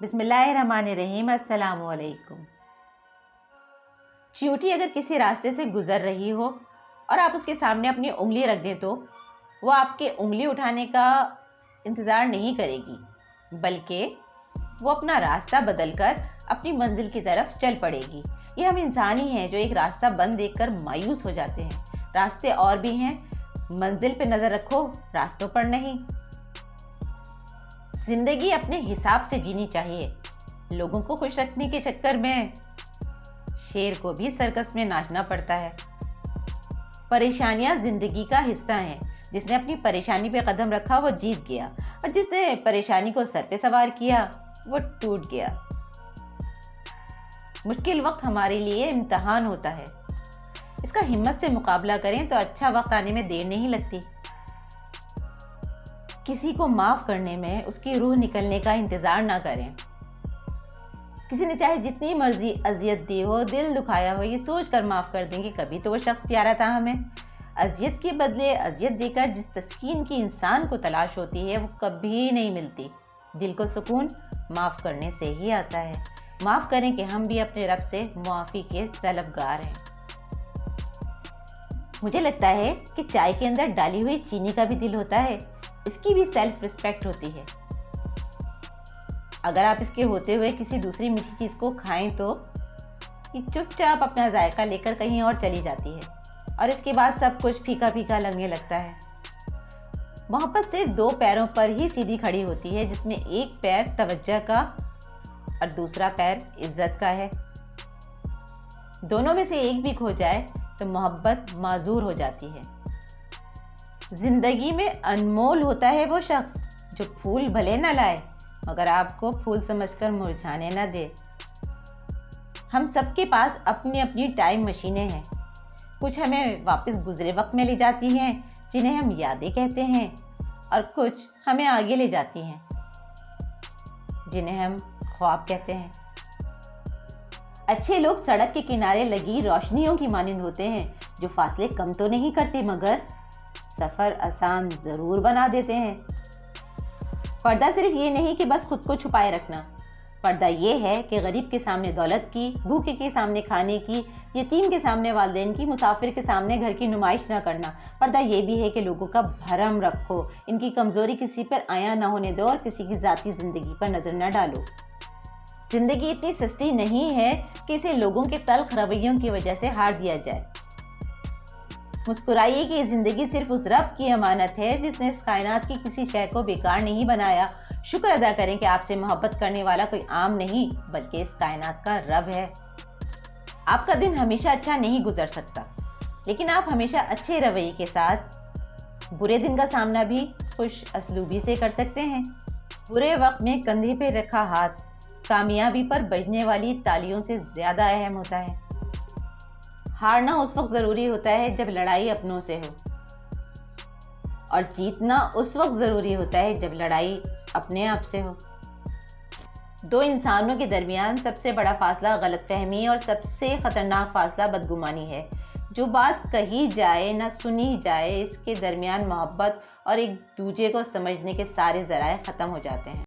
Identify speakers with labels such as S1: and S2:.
S1: बिस्मिल्लाहिर्रहमानिर्रहीम। अस्सलाम वालेकुम। चींटी अगर किसी रास्ते से गुजर रही हो और आप उसके सामने अपनी उंगली रख दें तो वो आपके उंगली उठाने का इंतज़ार नहीं करेगी, बल्कि वो अपना रास्ता बदलकर अपनी मंजिल की तरफ चल पड़ेगी। ये हम इंसान ही हैं जो एक रास्ता बंद देखकर मायूस हो जाते हैं। रास्ते और भी हैं, मंजिल पे नज़र रखो, रास्तों पर नहीं। जिंदगी अपने हिसाब से जीनी चाहिए। लोगों को खुश रखने के चक्कर में शेर को भी सर्कस में नाचना पड़ता है। परेशानियां जिंदगी का हिस्सा हैं। जिसने अपनी परेशानी पे कदम रखा वो जीत गया, और जिसने परेशानी को सर पे सवार किया वो टूट गया। मुश्किल वक्त हमारे लिए इम्तिहान होता है, इसका हिम्मत से मुकाबला करें तो अच्छा वक्त आने में देर नहीं लगती। किसी को माफ़ करने में उसकी रूह निकलने का इंतज़ार ना करें। किसी ने चाहे जितनी मर्जी अजियत दी हो, दिल दुखाया हो, ये सोच कर माफ़ कर दें कि कभी तो वो शख्स प्यारा था हमें। अजियत के बदले अजियत देकर जिस तस्कीन की इंसान को तलाश होती है वो कभी नहीं मिलती। दिल को सुकून माफ़ करने से ही आता है। माफ़ करें कि हम भी अपने रब से मुआफ़ी के तलबगार हैं। मुझे लगता है कि चाय के अंदर डाली हुई चीनी का भी दिल होता है, इसकी भी सेल्फ रिस्पेक्ट होती है। अगर आप इसके होते हुए किसी दूसरी मीठी चीज़ को खाएं तो ये चुपचाप अपना जायका लेकर कहीं और चली जाती है, और इसके बाद सब कुछ फीका फीका लगने लगता है। मोहब्बत सिर्फ दो पैरों पर ही सीधी खड़ी होती है, जिसमें एक पैर तवज्जो का और दूसरा पैर इज्जत का है। दोनों में से एक भी खो जाए तो मोहब्बत माजूर हो जाती है। जिंदगी में अनमोल होता है वो शख्स जो फूल भले न लाए मगर आपको फूल समझकर मुरझाने न दे। हम सबके पास अपनी अपनी टाइम मशीनें हैं। कुछ हमें वापस गुजरे वक्त में ले जाती हैं, जिन्हें हम यादें कहते हैं, और कुछ हमें आगे ले जाती हैं, जिन्हें हम ख्वाब कहते हैं। अच्छे लोग सड़क के किनारे लगी रोशनियों की मानिंद होते हैं, जो फासले कम तो नहीं करते मगर सफ़र आसान ज़रूर बना देते हैं। पर्दा सिर्फ ये नहीं कि बस खुद को छुपाए रखना। पर्दा ये है कि गरीब के सामने दौलत की, भूखे के सामने खाने की, यतीम के सामने वालिदैन की, मुसाफिर के सामने घर की नुमाइश न करना। पर्दा ये भी है कि लोगों का भरम रखो, इनकी कमज़ोरी किसी पर आया ना होने दो और किसी की ज़ाती ज़िंदगी पर नज़र न डालो। ज़िंदगी इतनी सस्ती नहीं है कि इसे लोगों के तल्ख रवैयों की वजह से हार दिया जाए। मुस्कुराइए कि ज़िंदगी सिर्फ उस रब की अमानत है जिसने इस कायनात की किसी शय को बेकार नहीं बनाया। शुक्र अदा करें कि आपसे मोहब्बत करने वाला कोई आम नहीं बल्कि इस कायनात का रब है। आपका दिन हमेशा अच्छा नहीं गुजर सकता, लेकिन आप हमेशा अच्छे रवैये के साथ बुरे दिन का सामना भी खुश असलूबी से कर सकते हैं। बुरे वक्त में कंधे पे रखा हाथ कामयाबी पर बजने वाली तालियों से ज़्यादा अहम होता है। हारना उस वक्त ज़रूरी होता है जब लड़ाई अपनों से हो, और जीतना उस वक्त ज़रूरी होता है जब लड़ाई अपने आप से हो। दो इंसानों के दरमियान सबसे बड़ा फासला गलतफहमी और सबसे ख़तरनाक फासला बदगुमानी है। जो बात कही जाए ना सुनी जाए, इसके दरमियान मोहब्बत और एक दूजे को समझने के सारे ज़राए ख़त्म हो जाते हैं।